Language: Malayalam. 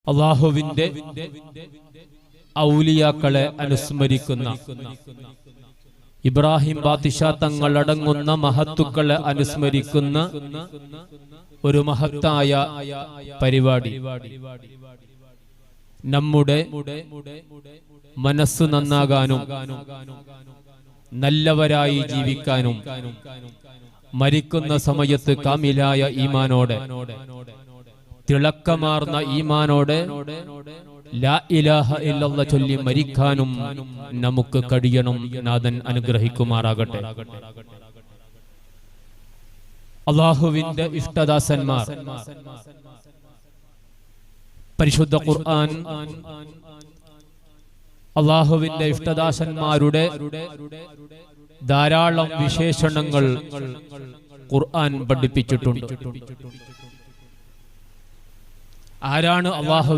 അല്ലാഹുവിന്റെ ഔലിയാക്കളെ അനുസ്മരിക്കുന്ന ഇബ്രാഹിം ബാദിഷാ തങ്ങൾ അടങ്ങുന്ന മഹത്തുക്കളെ അനുസ്മരിക്കുന്ന ഒരു മഹത്തായ പരിപാടി. നമ്മുടെ മനസ്സ് നന്നാകാനും നല്ലവരായി ജീവിക്കാനും മരിക്കുന്ന സമയത്ത് കാമിലായ ഈമാനോടെ തിളക്കമാർന്ന ഈമാനോടെ ലാ ഇലാഹ ഇല്ലല്ലാഹ് ചൊല്ലി മരിക്കാനും നമുക്ക് കഴിയണം. നാഥൻ അനുഗ്രഹിക്കുമാറാകട്ടെ. അല്ലാഹുവിന്റെ ഇഷ്ടദാസന്മാർ പരിശുദ്ധ ഖുർആൻ അല്ലാഹുവിന്റെ ഇഷ്ടദാസന്മാരുടെ ധാരാളം വിശേഷണങ്ങൾ ഖുർആൻ പഠിപ്പിച്ചിട്ടുണ്ട്. ആരാണ് അല്ലാഹു